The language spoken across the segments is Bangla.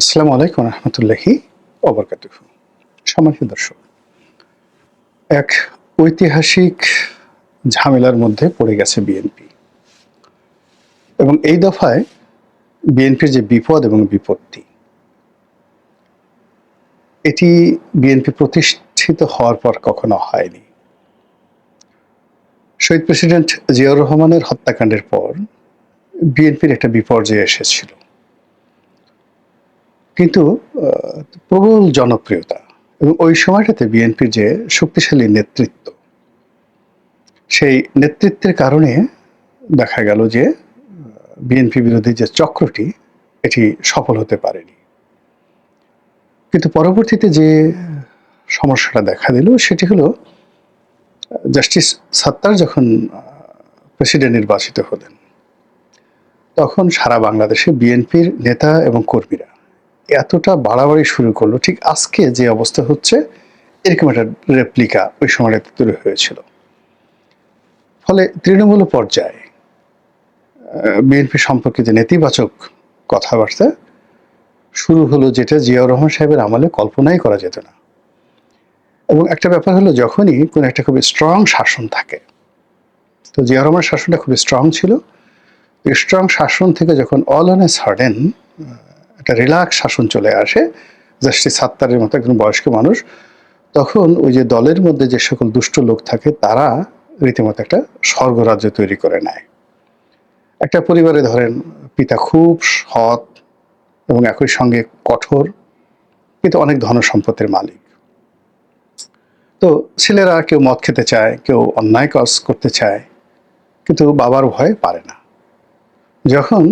আসসালামু আলাইকুম রহমতুল্লাহি ওবরকাতুহ। সম্মানিত দর্শক, এক ঐতিহাসিক ঝামেলার মধ্যে পড়ে গেছে বিএনপি এবং এই দফায় বিএনপির যে বিপদ এবং বিপত্তি, এটি বিএনপি প্রতিষ্ঠিত হওয়ার পর কখনো হয়নি। শহীদ প্রেসিডেন্ট জিয়াউর রহমানের হত্যাকাণ্ডের পর বিএনপির একটা বিপর্যয় এসেছিল, কিন্তু প্রবল জনপ্রিয়তা এবং ওই সময়টাতে বিএনপির যে শক্তিশালী নেতৃত্ব, সেই নেতৃত্বের কারণে দেখা গেল যে বিএনপি বিরোধী যে চক্রটি এটি সফল হতে পারেনি। কিন্তু পরবর্তীতে যে সমস্যাটা দেখা দিল সেটি হলো জাস্টিস সাত্তার যখন প্রেসিডেন্ট নির্বাচিত হলেন, তখন সারা বাংলাদেশে বিএনপির নেতা এবং কর্মীরা এতটা বাড়াবাড়ি শুরু করলো, ঠিক আজকে যে অবস্থা হচ্ছে এরকম একটা রেপ্লিকা ওই সময়টাতে তৈরি হয়েছিল। ফলে তৃণমূল পর্যায়ে বিএনপি সম্পর্কে যে নেতিবাচক কথাবার্তা শুরু হলো, যেটা জিয়াউর রহমান সাহেবের আমলে কল্পনাই করা যেত না। এবং একটা ব্যাপার হলো, যখনই কোনো একটা খুবই স্ট্রং শাসন থাকে, তো জিয়াউর রহমানের শাসনটা খুবই স্ট্রং ছিল, স্ট্রং শাসন থেকে যখন অল অন এ সাডেন একটা রিল্যাক্স শাসন চলে আসে, জাস্টিস সাত্তারের মতো একজন বয়স্ক মানুষ, তখন ওই যে দলের মধ্যে যে সকল দুষ্ট লোক থাকে তারা রীতিমতো একটা স্বর্গরাজ্য তৈরি করে নেয়। একটা পরিবারে ধরেন পিতা খুব সৎ এবং একই সঙ্গে কঠোর, কিন্তু অনেক ধন সম্পত্তির মালিক। তো ছেলেরা কেউ মদ খেতে চায়, কেউ অন্যায় কাজ করতে চায়, কিন্তু বাবার ভয়ে পারে না। যখন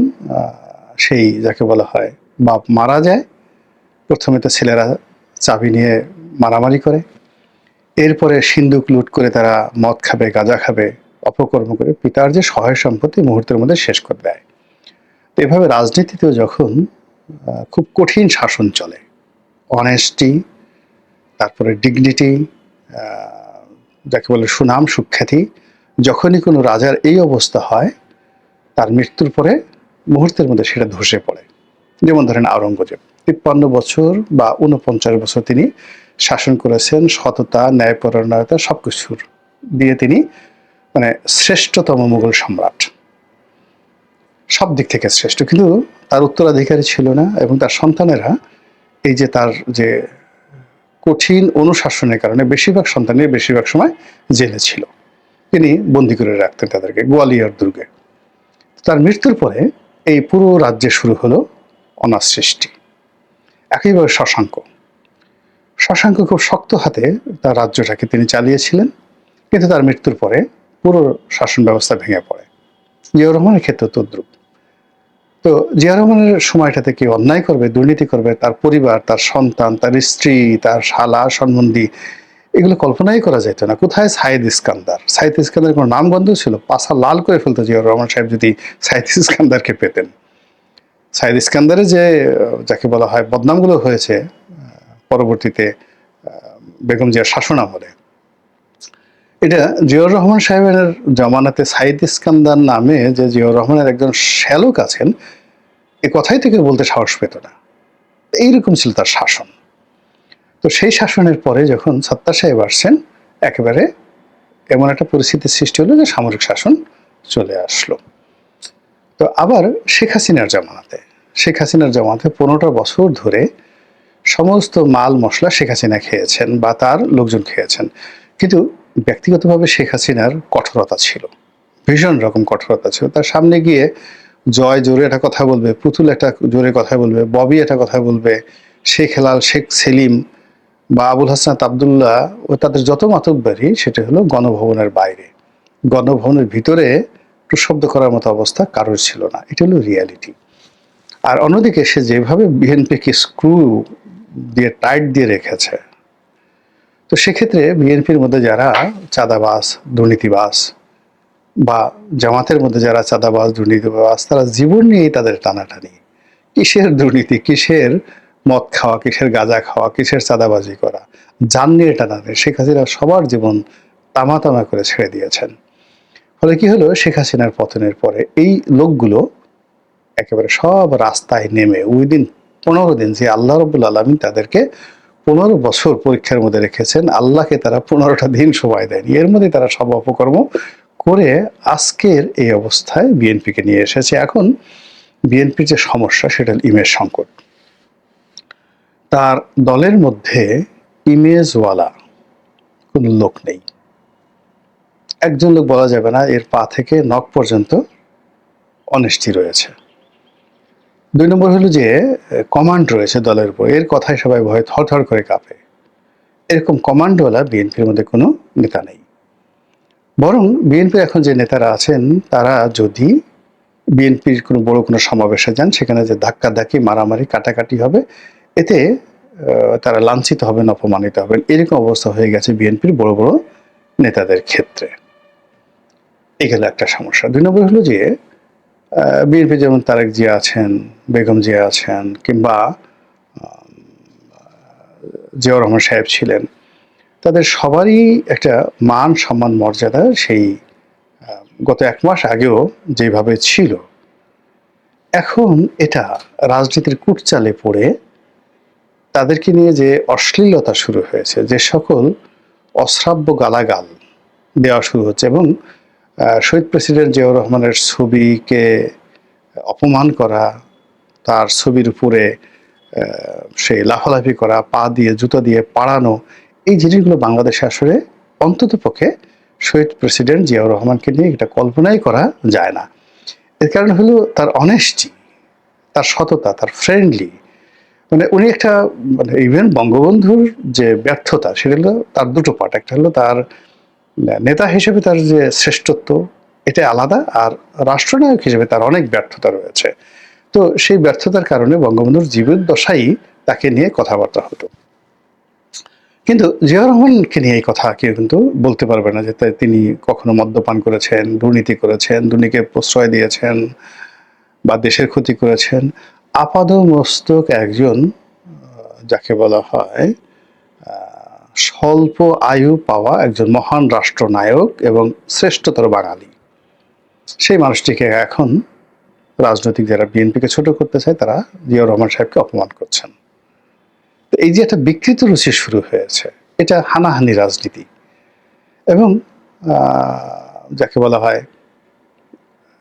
সেই যাকে বলা হয় বাপ মারা যায়, প্রথমে তো ছেলেরা চাবি নিয়ে মারামারি করে, এরপরে সিন্দুক লুট করে তারা মদ খাবে, গাঁজা খাবে, অপকর্ম করে পিতার যে সহায় সম্পত্তি মুহূর্তের মধ্যে শেষ করে দেয়। তো এভাবে রাজনীতিতেও যখন খুব কঠিন শাসন চলে, অনেস্টি, তারপরে ডিগনিটি, যাকে বলে সুনাম সুখ্যাতি, যখনই কোনো রাজার এই অবস্থা হয়, তার মৃত্যুর পরে মুহূর্তের মধ্যে সেটা ধসে পড়ে। যেমন ধরেন আওরঙ্গজেব ৫৩ বছর বা ৪৯ বছর তিনি শাসন করেছেন, সততা, ন্যায়পরায়ণতা সবকিছুর দিয়ে তিনি মানে শ্রেষ্ঠতম মুঘল সম্রাট, সব দিক থেকে শ্রেষ্ঠ। কিন্তু তার উত্তরাধিকারী ছিল না, এবং তার সন্তানেরা এই যে তার যে কঠিন অনুশাসনের কারণে বেশিরভাগ সন্তানের বেশিরভাগ সময় জেলে ছিল, তিনি বন্দি করে রাখতেন তাদেরকে গোয়ালিয়র দুর্গে। তার মৃত্যুর পরে এই পুরো রাজ্যে শুরু হলো অনাথ সৃষ্টি। একইভাবে শশাঙ্ক খুব শক্ত হাতে তার রাজ্যটাকে তিনি চালিয়েছিলেন, কিন্তু তার মৃত্যুর পরে পুরো শাসন ব্যবস্থা ভেঙে পড়ে। জিয়াউর রহমানের ক্ষেত্রে তদ্রুপ। তো জিয়াউর রহমানের সময়টাতে কেউ অন্যায় করবে, দুর্নীতি করবে, তার পরিবার, তার সন্তান, তার স্ত্রী, তার শালা সম্বন্ধী, এগুলো কল্পনাই করা যেত না। কোথায় সাইদ ইস্কান্দার? সাইদ ইস্কান্দারের কোনো নামগন্ধ ছিল? পাছা লাল করে ফেলতো জিয়াউর রহমান সাহেব যদি সাইদ ইস্কান্দারকে পেতেন। সাইদ ইস্কান্দারের যে যাকে বলা হয় বদনামগুলো হয়েছে পরবর্তীতে বেগম জিয়ার শাসন আমলে, এটা জিয়াউর রহমান সাহেবের জামানাতে সাইদ ইস্কান্দার নামে যে জিয়াউর রহমানের একজন শ্যালক আছেন, এ কথাই থেকে বলতে সাহস পেত না। এইরকম ছিল তার শাসন। তো সেই শাসনের পরে যখন সাত্তার সাহেব আসছেন, একেবারে এমন একটা পরিস্থিতির সৃষ্টি হলো যে সামরিক শাসন চলে আসলো। তো আবার শেখ হাসিনার জামানাতে ১৫টা বছর ধরে সমস্ত মাল মশলা শেখ হাসিনা খেয়েছেন বা তার লোকজন খেয়েছেন, কিন্তু ব্যক্তিগতভাবে শেখ হাসিনার কঠোরতা ছিল, ভীষণ রকম কঠোরতা ছিল। তার সামনে গিয়ে জয় জোরে একটা কথা বলবে, পুতুল একটা জোরে কথা বলবে, ববি একটা কথা বলবে, শেখ হেলাল, শেখ সেলিম বা আবুল হাসনাত আবদুল্লাহ ও তাদের যত মাতব্বরি, সেটা হলো গণভবনের বাইরে। গণভবনের ভিতরে প্রশব্দ করার মতো অবস্থা কারোর ছিল না। এটা হলো রিয়ালিটি। আর অন্যদিকে সে যেভাবে বিএনপিকে স্ক্রু দিয়ে টাইট দিয়ে রেখেছে, তো সেক্ষেত্রে বিএনপির মধ্যে যারা চাঁদাবাজ, দুর্নীতিবাজ, বা জামাতের মধ্যে যারা চাঁদাবাজ, দুর্নীতিবাজ, তারা জীবন নিয়েই তাদের টানাটানি। কিসের দুর্নীতি, কিসের মদ খাওয়া, কিসের গাঁজা খাওয়া, কিসের চাঁদাবাজি করা, যান নিয়ে টানাটানি। শেখ হাসিনা সবার জীবন তামা তামা করে ছেড়ে দিয়েছেন। ফলে কি হলো, শেখ হাসিনার পতনের পরে এই লোকগুলো একেবারে সব রাস্তায় নেমে উইদিন 15 দিন, যে আল্লাহ রাব্বুল আলামিন তাদেরকে 15 বছর পরীক্ষার মধ্যে রেখেছেন, আল্লাহকে তারা 15টা দিন সময় দেয়নি। এর মধ্যে তারা সব অপকর্ম করে আজকের এই অবস্থায় বিএনপিকে নিয়ে এসেছে। এখন বিএনপির যে সমস্যা সেটা হল ইমেজ সংকট। তার দলের মধ্যে ইমেজওয়ালা কোনো লোক নেই। একজন লোক বলা যাবে না, এর পা থেকে নখ পর্যন্ত অনেস্টি রয়েছে। 2 নম্বর হলো যে কমান্ড রয়েছে দলের উপর, এর কথায় সবাই ভয়ে থরথর করে কাঁপে। এরকম কমান্ডওয়ালা বিএনপির মধ্যে কোনো নেতা নেই। বরং বিএনপির এখন যে নেতারা আছেন তারা যদি বিএনপির কোনো বড় কোনো সমাবেশে যান, সেখানে যে ধাক্কাধাক্কি, মারামারি, কাটাকাটি হবে, এতে তারা লাঞ্ছিত হবেন, অপমানিত হবেন। এরকম অবস্থা হয়ে গেছে বিএনপির বড় বড় নেতাদের ক্ষেত্রে। এই গেল একটা সমস্যা। 2 নম্বর হলো যে বিএনপি যেমন তারেক জিয়া আছেন, বেগম জিয়া আছেন, কিংবা জিয়াউর রহমান সাহেব ছিলেন, তাদের সবারই একটা মান, সম্মান, মর্যাদা সেই গত 1 মাস আগেও যেভাবে ছিল, এখন এটা রাজনীতির কূটচালে পড়ে তাদেরকে নিয়ে যে অশ্লীলতা শুরু হয়েছে, যে সকল অশ্রাব্য গালাগাল দেওয়া শুরু হচ্ছে, এবং শহীদ প্রেসিডেন্ট জিয়াউর রহমানের ছবিকে অপমান করা, তার ছবির উপরে সেই লাফালাফি করা, পা দিয়ে জুতো দিয়ে পাড়ানো, এই জিনিসগুলো বাংলাদেশে আসলে অন্ততপক্ষে শহীদ প্রেসিডেন্ট জিয়াউর রহমানকে নিয়ে এটা কল্পনাই করা যায় না। এর কারণ হলো তার অনেস্টি, তার সততা, তার ফ্রেন্ডলি, মানে উনি একটা, মানে ইভেন বঙ্গবন্ধুর যে ব্যর্থতা, সেটা হলো তার 2টো পার্ট। একটা হলো তার নেতা হিসেবে তার যে শ্রেষ্ঠত্ব, এটা আলাদা, আর রাষ্ট্রনায়ক হিসেবে তার অনেক ব্যর্থতা রয়েছে। তো সেই ব্যর্থতার কারণে বঙ্গবন্ধুর জীবদ্দশায় তাকে নিয়ে কথাবার্তা হতো। কিন্তু জিয়াউর রহমানকে নিয়ে এই কথা কেউ কিন্তু বলতে পারবে না যে তিনি কখনো মদ্যপান করেছেন, দুর্নীতি করেছেন, দুর্নীতিকে প্রশ্রয় দিয়েছেন বা দেশের ক্ষতি করেছেন। আপাদমস্তক একজন যাকে বলা হয় স্বল্প আয়ু পাওয়া একজন মহান রাষ্ট্রনায়ক এবং শ্রেষ্ঠতর বাঙালি, সেই মানুষটিকে এখন রাজনৈতিক যারা বিএনপিকে ছোট করতে চায়, তারা জিয়াউর রহমান সাহেবকে অপমান করছেন। এই যে একটা বিকৃত রুচি শুরু হয়েছে, এটা হানাহানি রাজনীতি, এবং যাকে বলা হয়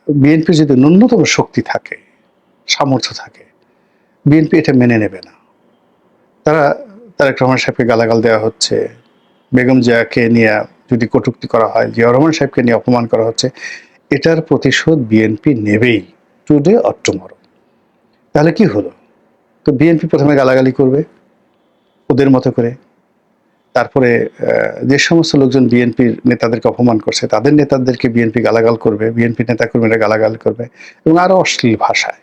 বিএনপি যদি ন্যূনতম শক্তি থাকে, সামর্থ্য থাকে, বিএনপি এটা মেনে নেবে না। তারেক রহমান সাহেবকে গালাগাল দেওয়া হচ্ছে, বেগম জিয়াকে নিয়ে যদি কটূক্তি করা হয়, জিয়াউর রহমান সাহেবকে নিয়ে অপমান করা হচ্ছে, এটার প্রতিশোধ বিএনপি নেবেই, টুডে অর টুমরো। তাহলে কি হলো? তো বিএনপি প্রথমে গালাগালি করবে ওদের মতো করে, তারপরে যে সমস্ত লোকজন বিএনপির নেতাদেরকে অপমান করছে তাদের নেতাদেরকে বিএনপি গালাগাল করবে, বিএনপি নেতাকর্মীরা গালাগাল করবে, এবং আরো অশ্লীল ভাষায়।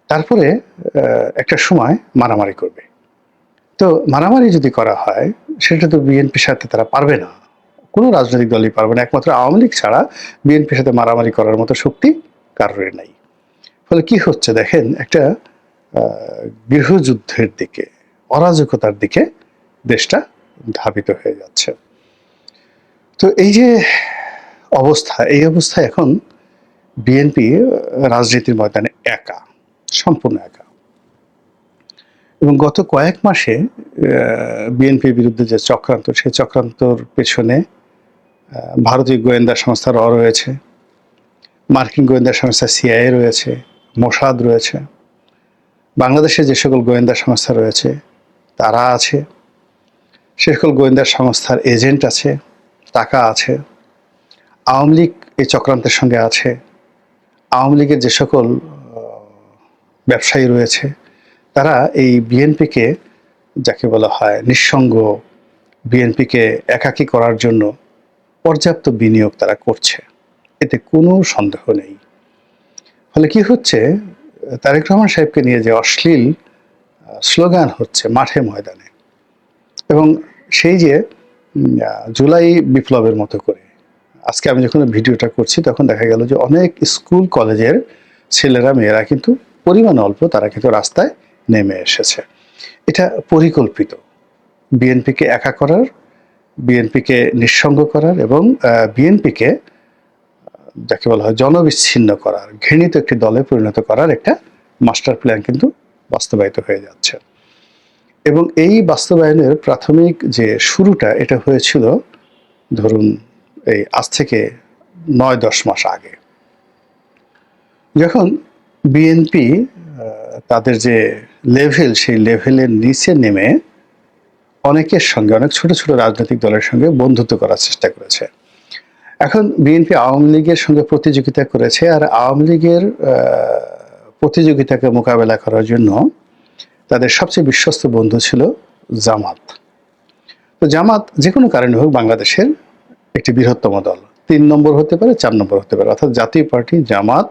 তারপরে একটা সময় মারামারি করবে। তো মারামারি যদি করা হয়, সেটা তো বিএনপির সাথে তারা পারবে না, কোনো রাজনৈতিক দলই পারবে না, একমাত্র আওয়ামী লীগ ছাড়া বিএনপির সাথে মারামারি করার মতো শক্তি কারোর নাই। ফলে কি হচ্ছে দেখেন, একটা গৃহযুদ্ধের দিকে, অরাজকতার দিকে দেশটা ধাবিত হয়ে যাচ্ছে। তো এই যে অবস্থা, এই অবস্থায় এখন বিএনপি রাজনীতির ময়দানে একা, সম্পূর্ণ একা। এবং গত কয়েক মাসে বিএনপির বিরুদ্ধে যে চক্রান্ত, সেই চক্রান্তর পেছনে ভারতীয় গোয়েন্দা সংস্থা র রয়েছে, মার্কিন গোয়েন্দা সংস্থা সিআইএ রয়েছে, মোসাদ রয়েছে, বাংলাদেশে যে সকল গোয়েন্দা সংস্থা রয়েছে তারা আছে, সে সকল গোয়েন্দা সংস্থার এজেন্ট আছে, টাকা আছে। আওয়ামী লীগ এই চক্রান্তের সঙ্গে আছে। আওয়ামী লীগের যে সকল ব্যবসায়ী রয়েছে তারা এই বিএনপিকে, যাকে বলা হয় নিঃসঙ্গ, বিএনপিকে একাকী করার জন্য পর্যাপ্ত বিনিয়োগ তারা করছে, এতে কোনো সন্দেহ নেই। ফলে কি হচ্ছে, তারেক রহমান সাহেবকে নিয়ে যে অশ্লীল স্লোগান হচ্ছে মাঠে ময়দানে, এবং সেই যে জুলাই বিপ্লবের মতো করে, আজকে আমি যখন ভিডিওটা করছি তখন দেখা গেল যে অনেক স্কুল কলেজের ছেলেরা মেয়েরা কিন্তু পরিমাণ অল্প, তারা কিন্তু রাস্তায় নেমে এসেছে। এটা পরিকল্পিত, বিএনপিকে একা করার, বিএনপিকে নিঃসঙ্গ করার, এবং বিএনপিকে যাকে বলা হয় জনবিচ্ছিন্ন করার, ঘৃণিত একটি দলে পরিণত করার একটা মাস্টার প্ল্যান কিন্তু বাস্তবায়িত হয়ে যাচ্ছে। এবং এই বাস্তবায়নের প্রাথমিক যে শুরুটা এটা হয়েছিল ধরুন এই আজ থেকে ৯-১০ মাস আগে। যখন বিএনপি তাদের যে লেভেল সেই লেভেলের নিচে নেমে অনেকের সঙ্গে অনেক ছোট ছোট রাজনৈতিক দলের সঙ্গে বন্ধুত্ব করার চেষ্টা করেছে। এখন বিএনপি আওয়ামী লীগের সঙ্গে প্রতিযোগিতা করেছে, আর আওয়ামী লীগের প্রতিযোগিতাকে মোকাবেলা করার জন্য তাদের সবচেয়ে বিশ্বস্ত বন্ধু ছিল জামাত। তো জামাত যে কোনো কারণে হোক বাংলাদেশের একটি বৃহত্তম দল, ৩ নম্বর হতে পারে, ৪ নম্বর হতে পারে, অর্থাৎ জাতীয় পার্টি, জামাত,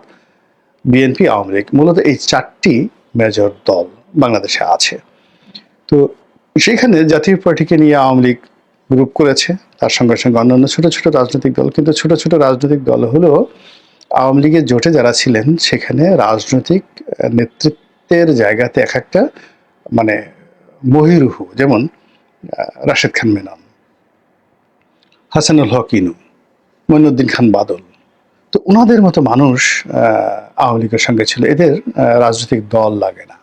বিএনপি, আওয়ামী লীগ, মূলত এই ৪টি মেজর দল বাংলাদেশে আছে। তো সেখানে জাতীয় পার্টিকে নিয়ে আওয়ামী লীগ গ্রুপ করেছে, তার সঙ্গে সঙ্গে অন্যান্য ছোট ছোট রাজনৈতিক দল। কিন্তু ছোট ছোট রাজনৈতিক দল হলো আওয়ামী লীগের জোটে যারা ছিলেন সেখানে রাজনৈতিক নেতৃত্বের জায়গাতে এক একটা মানে বহিরুহু, যেমন রাশেদ খান মেনন, হাসানুল হক ইনু, মঈনুদ্দিন খান বাদল। তো ওনাদের মতো মানুষ আওয়ামী লীগের সঙ্গে ছিল। এদের রাজনৈতিক দল লাগে না।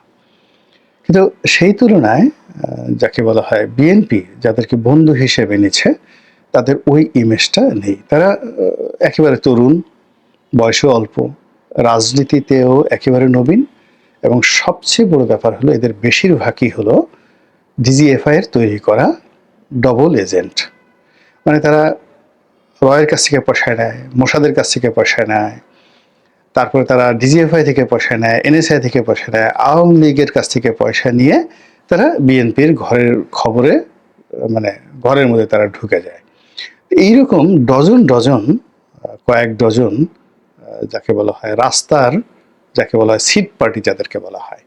কিন্তু সেই তুলনায় যাকে বলা হয় বিএনপি, যাদেরকে বন্ধু হিসেবে নিচ্ছে, তাদের ওই ইমেজটা নেই। তারা একেবারে তরুণ, বয়সও অল্প, রাজনীতিতেও একেবারে নবীন, এবং সবচেয়ে বড় ব্যাপার হলো এদের বেশিরভাগই হলো ডিজিএফআই এর তৈরি করা ডবল এজেন্ট। মানে তারা রয়ের কাছ থেকে পয়সা নেয়, মোসাদের কাছ থেকে পয়সা নেয়, তারপরে তারা ডিজিএফআই থেকে পয়সা নেয়, এনএসআই থেকে পয়সা নেয়, আওয়ামী লীগের কাছ থেকে পয়সা নিয়ে তারা বিএনপির ঘরের খবরে মানে ঘরের মধ্যে তারা ঢুকে যায়। এইরকম ডজন ডজন কয়েক ডজন যাকে বলা হয় রাস্তার, যাকে বলা হয় সিট পার্টি যাদেরকে বলা হয়,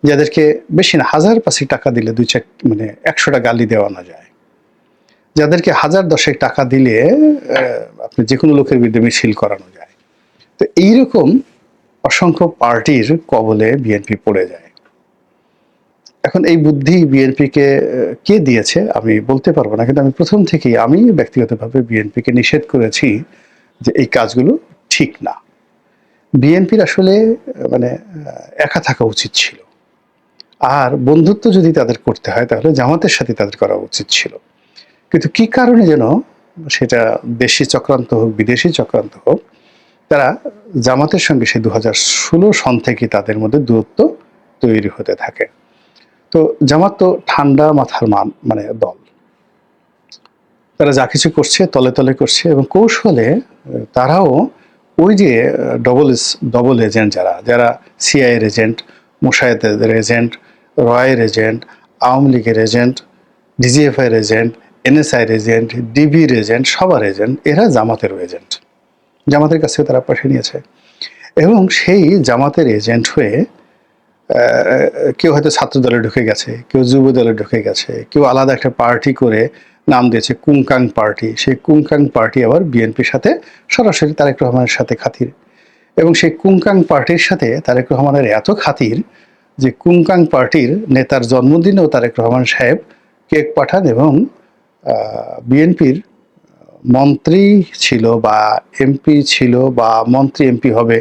যাদেরকে বেশি না ১০০০-৫০০ টাকা দিলে ২-৪ মানে ১০০টা গালি দেওয়ানো যায়, যাদেরকে ১০০০-১০০০ টাকা দিলে আপনি যে কোনো লোকের বিরুদ্ধে মিছিল করানো যায়। তো এইরকম অসংখ্য পার্টির কবলে বিএনপি পড়ে যায়। এখন এই বুদ্ধি বিএনপিকে কে দিয়েছে আমি বলতে পারবো না, কিন্তু আমি প্রথম থেকেই আমি ব্যক্তিগতভাবে বিএনপিকে নিষেধ করেছি যে এই কাজগুলো ঠিক না। বিএনপির আসলে মানে একা থাকা উচিত ছিল, আর বন্ধুত্ব যদি তাদের করতে হয় তাহলে জামাতের সাথে তাদের করা উচিত ছিল। কিন্তু কি কারণে যেন, সেটা দেশি চক্রান্ত হোক বিদেশি চক্রান্ত হোক, তারা জামাতের সঙ্গে সেই ২০১৬ সন থেকে তাদের মধ্যে দূরত্ব তৈরি হতে থাকে। তো জামাত তো ঠান্ডা মাথার মানে দল, তারা যা কিছু করছে তলে তলে করছে, এবং কৌশলে তারাও ওই যে ডবল এজেন্ট, যারা যারা সিআইএর এজেন্ট, মোসায়েদের এজেন্ট, রয়ের এজেন্ট, আওয়ামী লীগের এজেন্ট, ডিজিএফআইয়ের এজেন্ট, এনএসআইয়ের এজেন্ট, ডিবির এজেন্ট, সবার এজেন্ট, এরা জামাতেরও এজেন্ট। জামাতের কাছে তারা পয়সা নিয়েছে, এবং সেই জামাতের এজেন্ট হয়ে কেউ হয়তো ছাত্র দলে ঢুকে গেছে, কেউ যুব দলে ঢুকে গেছে, কেউ আলাদা একটা পার্টি করে নাম দিয়েছে কুংকাং পার্টি। সেই কুংকাং পার্টি আবার বিএনপির সাথে সরাসরি তারেক রহমানের সাথে খাতির, এবং সেই কুংকাং পার্টির সাথে তারেক রহমানের এত খাতির যে কুংকাং পার্টির নেতার জন্মদিনেও তারেক রহমান সাহেব কেক পাঠান, এবং বিএনপির মন্ত্রী ছিল বা এমপি ছিল বা মন্ত্রী এমপি হবে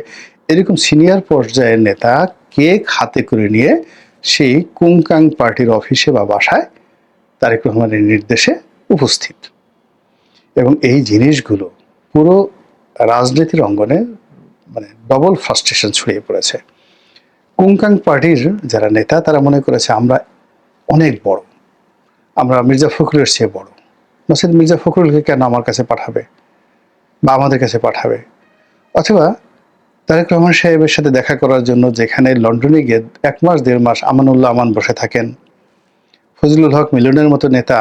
এরকম সিনিয়র পর্যায়ের নেতা কেক হাতে করে নিয়ে সেই কুংকাং পার্টির অফিসে বা বাসায় তারেক রহমানের নির্দেশে উপস্থিত। এবং এই জিনিসগুলো পুরো রাজনীতির অঙ্গনে মানে ডবল ফ্রাস্ট্রেশন ছড়িয়ে পড়েছে। কুংকাং পার্টির যারা নেতা তারা মনে করেছে আমরা অনেক বড়, আমরা মির্জা ফখরুলের চেয়ে বড়, নচেত মির্জা ফখরুলকে কেন আমার কাছে পাঠাবে বা আমাদের কাছে পাঠাবে। অথবা তারেক রহমান সাহেবের সাথে দেখা করার জন্য যেখানে লন্ডনে গিয়ে ১ মাস ১.৫ মাস আমানুল্লাহ আমান বসে থাকেন, ফজলুল হক মিলনের মতো নেতা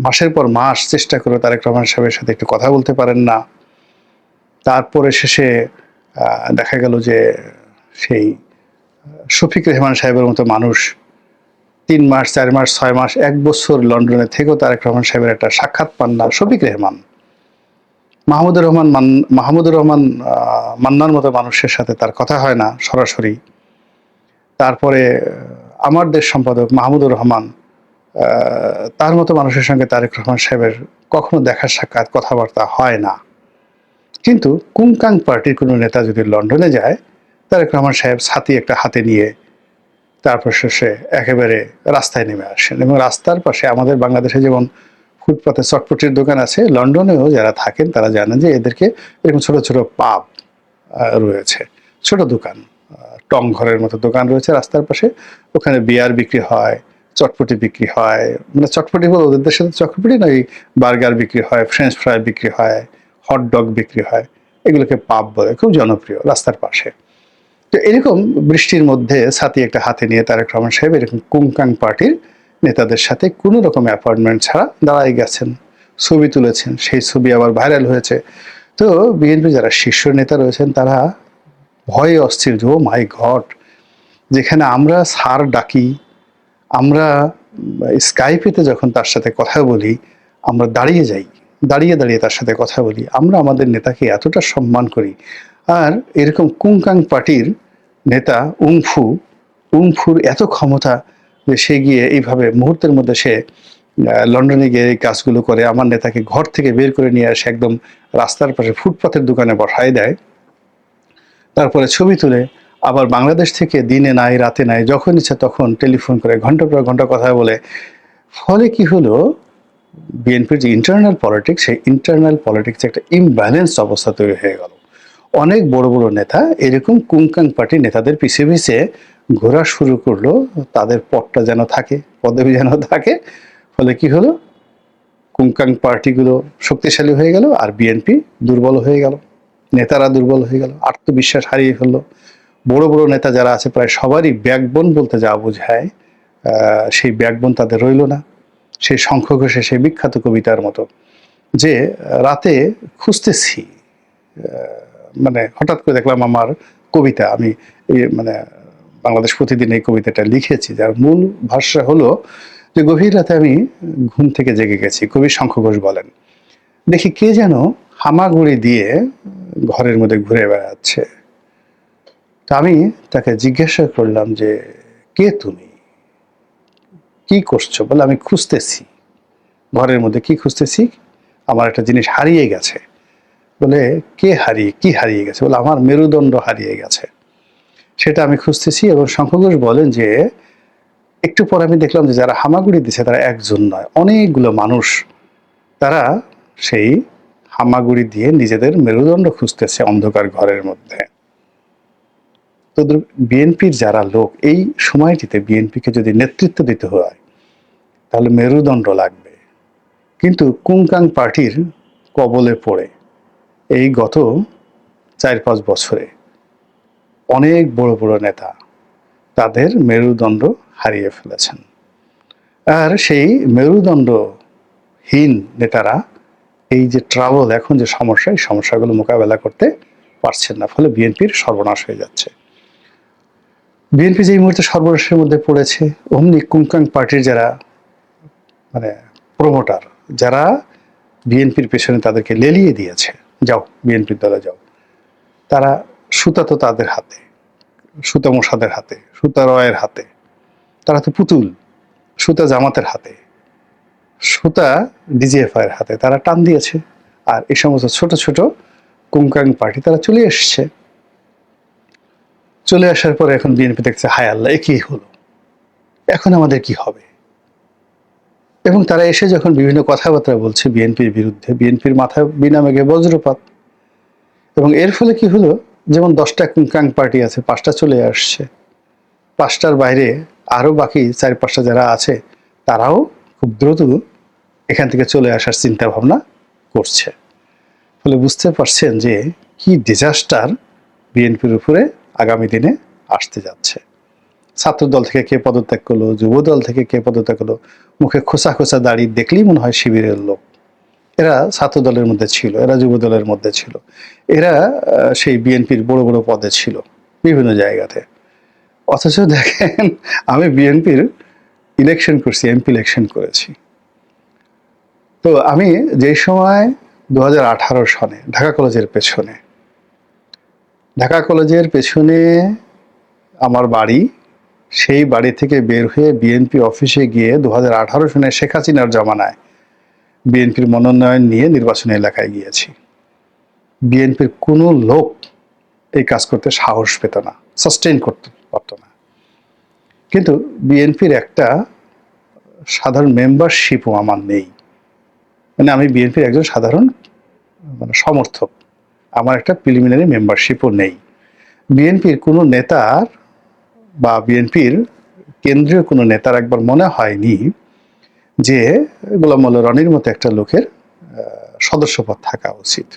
মাসের পর মাস চেষ্টা করে তারেক রহমান সাহেবের সাথে একটু কথা বলতে পারেন না। তারপরে শেষে দেখা গেল যে সেই শফিক রেহমান সাহেবের মতো মানুষ ৩ মাস ৪ মাস ৬ মাস ১ বছর লন্ডনে থেকেও তারেক রহমান সাহেবের একটা সাক্ষাৎ পান না। শফিক রেহমান, মাহমুদুর রহমান মান্নার মতো মানুষের সাথে তার কথা হয় না সরাসরি। তারপরে আমার দেশ সম্পাদক মাহমুদুর রহমান, তার মতো মানুষের সঙ্গে তারেক রহমান সাহেবের কখনো দেখা সাক্ষাৎ কথাবার্তা হয় না। কিন্তু কুংকাং পার্টির কোনো নেতা যদি লন্ডনে যায়, তারেক রহমান সাহেব ছাতি একটা হাতে নিয়ে তারপর শেষে একেবারে রাস্তায় নেমে আসেন। এবং রাস্তার পাশে আমাদের বাংলাদেশে যেমন ফুটপাতে চটপটির দোকান আছে, লন্ডনেও যারা থাকেন তারা জানেন যে এদেরকে এরকম ছোট ছোট পাব রয়েছে, ছোট দোকান, টং ঘরের মতো দোকান রয়েছে রাস্তার পাশে। ওখানে বিয়ার বিক্রি হয়, চটপটি বিক্রি হয়, মানে চটপটি বলে ওদের দেশে চটপটি নয়, বার্গার বিক্রি হয়, ফ্রেঞ্চ ফ্রাই বিক্রি হয়, হট ডগ বিক্রি হয়। এগুলোকে পাব বলে, খুব জনপ্রিয় রাস্তার পাশে। তো এরকম বৃষ্টির মধ্যে ছাতি একটা হাতে নিয়ে তারেক রহমান সাহেব এরকম কুংকাং পার্টির নেতাদের সাথে কোনো রকম অ্যাপয়েন্টমেন্ট ছাড়া দাঁড়াই গেছেন, ছবি তুলেছেন। সেই ছবি আবার ভাইরাল হয়েছে। তো বিএনপি যারা শীর্ষ নেতা রয়েছেন তারা ভয়ে অস্থির, যে ও মাই গড, যেখানে আমরা স্যার ডাকি, আমরা স্কাইপেতে যখন তার সাথে কথা বলি আমরা দাঁড়িয়ে যাই, দাঁড়িয়ে দাঁড়িয়ে তার সাথে কথা বলি, আমরা আমাদের নেতাকে এতটা সম্মান করি, আর এরকম কুংকাং পার্টির নেতা উংফুর এত ক্ষমতা যে সে গিয়ে এইভাবে মুহূর্তের মধ্যে সে লন্ডনে গিয়ে এই কাজগুলো করে, আমার নেতাকে ঘর থেকে বের করে নিয়ে আসে একদম রাস্তার পাশে ফুটপাতের দোকানে বসায় দেয়, তারপরে ছবি তুলে আবার বাংলাদেশ থেকে দিনে নাই রাতে নাই যখন ইচ্ছা তখন টেলিফোন করে ঘন্টার পর ঘন্টা কথা বলে। ফলে কি হলো, বিএনপির যে ইন্টারনাল পলিটিক্স, সেই ইন্টারনাল পলিটিক্সে একটা ইমব্যালেন্স অবস্থা তৈরি হয়ে গেল। অনেক বড় বড় নেতা এরকম কুংকাং পার্টি নেতাদের পিছে পিছে ঘোরা শুরু করলো, তাদের পদটা যেন থাকে, পদবি যেন থাকে। ফলে কি হলো, কুংকাং পার্টিগুলো শক্তিশালী হয়ে গেল আর বিএনপি দুর্বল হয়ে গেল, নেতারা দুর্বল হয়ে গেল, আত্মবিশ্বাস হারিয়ে ফেললো। বড় বড় নেতা যারা আছে প্রায় সবারই ব্যাকবোন বলতে যা বোঝায় সেই ব্যাকবোন তাদের রইল না। সেই শঙ্খ ঘোষে সেই বিখ্যাত কবিতার মতো, যে রাতে খুঁজতেছি, মানে হঠাৎ করে দেখলাম আমার কবিতা, আমি মানে বাংলাদেশ প্রতিদিন এই কবিতাটা লিখেছি, যার মূল ভাষা হলো যে গভীর রাতে আমি ঘুম থেকে জেগে গেছি, কবি শঙ্খ ঘোষ বলেন, দেখি কে যেন হামাগুড়ি দিয়ে ঘরের মধ্যে ঘুরে বেড়াচ্ছে। তা আমি তাকে জিজ্ঞাসা করলাম যে কে তুমি, কি করছো? বলে আমি খুঁজতেছি, ঘরের মধ্যে কি খুঁজতেছি, আমার একটা জিনিস হারিয়ে গেছে। বলে কি হারিয়ে গেছে? বলে আমার মেরুদণ্ড হারিয়ে গেছে, সেটা আমি খুঁজতেছি। এবং শঙ্খ ঘোষ বলেন যে একটু পর আমি দেখলাম যে যারা হামাগুড়ি দিচ্ছে তারা একজন নয়, অনেকগুলো মানুষ, তারা সেই হামাগুড়ি দিয়ে নিজেদের মেরুদণ্ড খুঁজতেছে অন্ধকার ঘরের মধ্যে। তো বিএনপির যারা লোক, এই সময়টিতে বিএনপিকে যদি নেতৃত্ব দিতে হয় তাহলে মেরুদণ্ড লাগবে। কিন্তু কুংকাং পার্টির কবলে পড়ে এই গত 4-5 বছরে অনেক বড় বড় নেতা তাদের মেরুদণ্ড হারিয়ে ফেলেছেন। আর সেই মেরুদণ্ডহীন নেতারা এই যে ট্রাবল, এখন যে সমস্যা, এই সমস্যাগুলো মোকাবেলা করতে পারছেন না, ফলে বিএনপির সর্বনাশ হয়ে যাচ্ছে। বিএনপি যে মুহূর্তে সর্বনাশের মধ্যে পড়েছে, অমনি কুংকাং পার্টির যারা মানে প্রমোটার, যারা বিএনপির পেছনে তাদেরকে লেলিয়ে দিয়েছে, যাও বিএনপির দলে যাও, তারা সুতা তো তাদের হাতে, সুতা মোসাদের হাতে, সুতা রয়ের হাতে, তারা তো পুতুল, সুতা জামাতের হাতে, সুতা ডিজিএফআইয়ের হাতে, তারা টান দিয়েছে। আর এই সমস্ত ছোট ছোট কুংকাং পার্টি তারা চলে এসছে। চলে আসার পরে এখন বিএনপি দেখছে, হায় আল্লাহ, এ কি হলো, এখন আমাদের কি হবে? এবং তারা এসে যখন বিভিন্ন কথাবার্তা বলছে বিএনপির বিরুদ্ধে, বিএনপির মাথায় বিনা মেঘে বজ্রপাত। এবং এর ফলে কি হলো, যেমন 10টা কুংকাং পার্টি আছে, 5টা চলে আসছে, 5টার বাইরে আরো বাকি 4-5টা যারা আছে তারাও খুব দ্রুত এখান থেকে চলে আসার চিন্তা ভাবনা করছে। ফলে বুঝতে পারছেন যে কি ডিজাস্টার বিএনপির উপরে আগামী দিনে আসতে যাচ্ছে। ছাত্রদল থেকে কে পদত্যাগ করলো, যুবদল থেকে কে পদত্যাগ করলো, মুখে খোঁচা খোঁচা দাড়ি দেখলেই মনে হয় শিবিরের লোক। এরা ছাত্রদলের মধ্যে ছিল, এরা যুবদলের মধ্যে ছিল, এরা সেই বিএনপির বড় বড় পদে ছিল বিভিন্ন জায়গাতে। অথচ দেখেন, আমি বিএনপির ইলেকশন করছি, এমপি ইলেকশন করেছি। তো আমি যে সময় 2018 সনে ঢাকা কলেজের পেছনে আমার বাড়ি, সেই বাড়ি থেকে বের হয়ে বিএনপি অফিসে গিয়ে 2018 সনে শেখ হাসিনার জমানায় বিএনপির মনোনয়ন নিয়ে নির্বাচনী এলাকায় গিয়েছি। বিএনপির কোনো লোক এই কাজ করতে সাহস পেত না, সাস্টেইন করতে পারত না। কিন্তু বিএনপির একটা সাধারণ মেম্বারশিপও আমার নেই। মানে আমি বিএনপির একজন সাধারণ সমর্থক, আমার একটা প্রিলিমিনারি মেম্বারশিপও নেই। বিএনপির কোনো নেতার বা বিএনপির কেন্দ্রীয় কোনো নেতার একবার মনে হয়নি যে গোলাম মোল্লা রনির মতো একটা লোকের সদস্যপদ থাকা উচিত,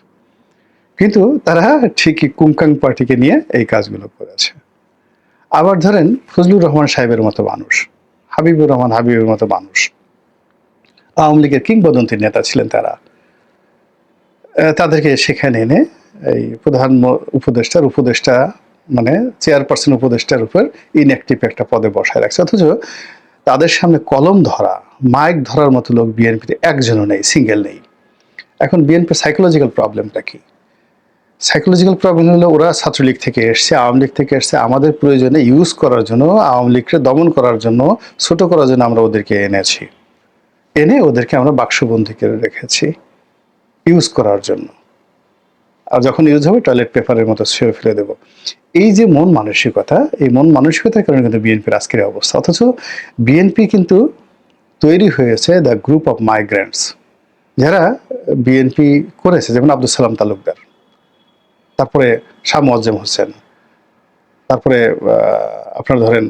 কিন্তু তারা ঠিকই কুমকাং পার্টিকে নিয়ে এই কাজগুলো করেছে। আবার ধরেন ফজলুর রহমান সাহেবের মতো মানুষ, হাবিবুর রহমান হাবিবের মতো মানুষ, আওয়ামী লীগের কিংবদন্তি নেতা ছিলেন তারা, তাদেরকে সেখানে এনে এই প্রধান উপদেষ্টা মানে চেয়ারপারসন উপদেষ্টার উপর ইনঅ্যাক্টিভ একটা পদে বসায় রাখছে, অথচ তাদের সামনে কলম ধরা মাইক ধরার মতো লোক বিএনপিতে একজনও নেই, সিঙ্গেল নেই। এখন বিএনপির সাইকোলজিক্যাল প্রবলেমটা কি? সাইকোলজিক্যাল প্রবলেম হলো ওরা ছাত্রলীগ থেকে এসছে, আওয়ামী লীগ থেকে এসছে, আমাদের প্রয়োজনে ইউজ করার জন্য, আওয়ামী লীগকে দমন করার জন্য, ছোট করার জন্য আমরা ওদেরকে এনেছি, এনে ওদেরকে আমরা বাক্সবন্দী করে রেখেছি ইউজ করার জন্য, আর যখন ইউজ হবে টয়লেট পেপারের মতো ছুঁড়ে ফেলে দেবো। এই যে মন মানসিকতা, এই মন মানসিকতার কারণে কিন্তু বিএনপির আজকের অবস্থা। অথচ বিএনপি কিন্তু তৈরি হয়েছে দ্য গ্রুপ অফ মাইগ্রেন্টস, যারা বিএনপি করেছে, যেমন আব্দুল সালাম তালুকদার, তারপরে শাহ মোয়াজ্জেম হোসেন, তারপরে আপনার ধরেন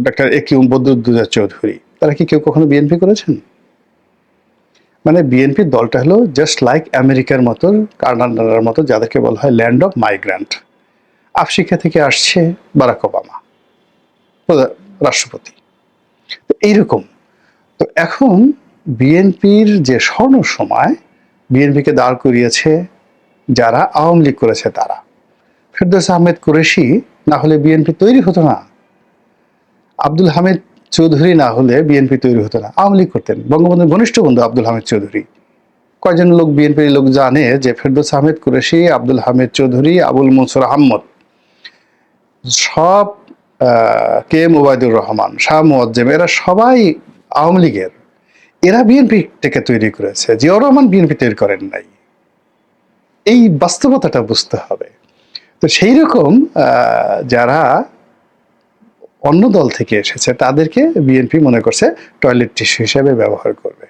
ডাক্তার একিউম বদরুদ্দোজা চৌধুরী, তারা কি কেউ কখনো বিএনপি করেছেন? মানে বিএনপির দলটা হলো জাস্ট লাইক আমেরিকার মতো, কানাডার মতো, যাদেরকে বলা হয় ল্যান্ড অফ মাইগ্রান্ট। আফ্রিকা থেকে আসছে বারাক ওবামা রাষ্ট্রপতি, তো এইরকম। তো এখন বিএনপির যে স্বর্ণ সময়, বিএনপিকে দাঁড় করিয়েছে যারা আওয়ামী লীগ করেছে তারা। ফেরদৌস আহমেদ কুরেশি না হলে বিএনপি তৈরি হতো না, আব্দুল হামিদ চৌধুরী না হলে বিএনপি তৈরি হতো না, আওয়ামী লীগ করতেন। বঙ্গবন্ধুর ঘনিষ্ঠ বন্ধু আব্দুল হামিদ চৌধুরী, কয়জন লোক বিএনপির লোক জানে যে ফেরদৌস আহমেদ কুরেশি, আব্দুল হামিদ চৌধুরী, আবুল মনসুর আহমদ, সব কে এম ওবায়দুর রহমান, শাহ মোয়াজ্জেম, এরা সবাই আওয়ামী লীগের, এরা বিএনপি থেকে তৈরি করেছে, জিয়াউর রহমান বিএনপি তৈরি করেন নাই। এই বাস্তবতাটা বুঝতে হবে। তো সেই রকম যারা অন্য দল থেকে এসেছে তাদেরকে বিএনপি মনে করছে টয়লেট টিস্যু হিসেবে ব্যবহার করবে,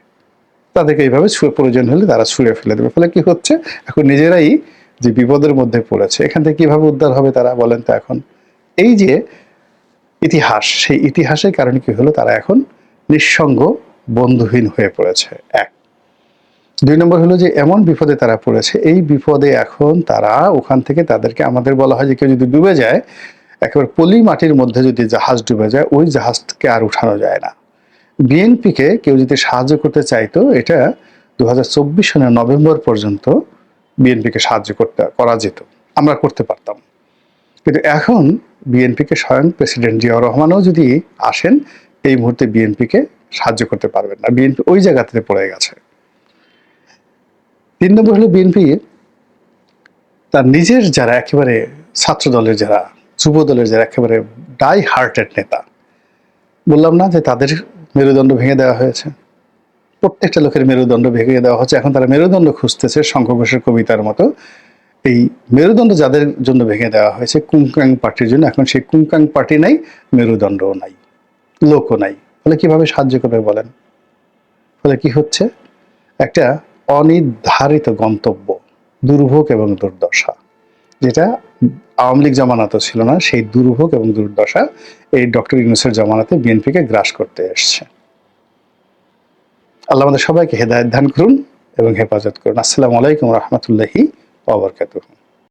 তাদেরকে এইভাবে প্রয়োজন হলে তারা ছুঁড়ে ফেলে দেবে। ফলে কি হচ্ছে, এখন নিজেরাই যে বিপদের মধ্যে পড়েছে, এখান থেকে কিভাবে উদ্ধার হবে তারা বলেন তো? এখন এই যে ইতিহাস, সেই ইতিহাসের কারণে কি হলো, তারা এখন নিঃসঙ্গ বন্ধুহীন হয়ে পড়েছে। এক, দুই নম্বর হলো যে এমন বিপদে তারা পড়েছে, এই বিপদে এখন তারা ওখান থেকে, তাদেরকে আমাদের বলা হয় যে কেউ যদি ডুবে যায়, একেবারে পলি মাটির মধ্যে যদি জাহাজ ডুবে যায়, ওই জাহাজকে আর উঠানো যায় না। বিএনপিকে কেউ যদি সাহায্য করতে চাইতো, এটা 2024 সনের নভেম্বর পর্যন্ত বিএনপিকে সাহায্য করা যেত, আমরা করতে পারতাম। কিন্তু এখন বিএনপিকে স্বয়ং প্রেসিডেন্ট জিয়াউর রহমানও যদি আসেন, এই মুহূর্তে বিএনপিকে সাহায্য করতে পারবেন না, বিএনপি ওই জায়গাতে পড়ে গেছে। তিন নম্বর হলো বিএনপি তার নিজের যারা একেবারে ছাত্র দলের, যারা যুব দলের, যারা একেবারে ডাই হার্টেড নেতা, বললাম না যে তাদের মেরুদণ্ড ভেঙে দেওয়া হয়েছে, প্রত্যেকটা লোকের মেরুদণ্ড ভেঙে দেওয়া হচ্ছে। এখন তারা মেরুদণ্ড খুঁজতেছে শঙ্খ ঘোষের কবিতার মতো। এই মেরুদণ্ড যাদের জন্য ভেঙে দেওয়া হয়েছে, কুমকাং পার্টির জন্য, এখন সেই কুমকাং পার্টি নাই, মেরুদণ্ডও নাই, লোকও নাই। ফলে কিভাবে সাহায্য করবে বলেন? ফলে কি হচ্ছে, একটা অনির্ধারিত গন্তব্য, দুর্ভোগ এবং দুর্দশা, যেটা আওয়ামী লীগ জামানাতে ছিল না, সেই দুর্ভোগ এবং দুর্দশা এই ডক্টর ইউনূসের জামানাতে বিএনপিকে গ্রাস করতে এসছে। আল্লাহ আমাদের সবাইকে হেদায়েত দান করুন এবং হেফাজত করুন। আসসালামু আলাইকুম ওয়া রাহমাতুল্লাহি ওয়া বারাকাতুহু।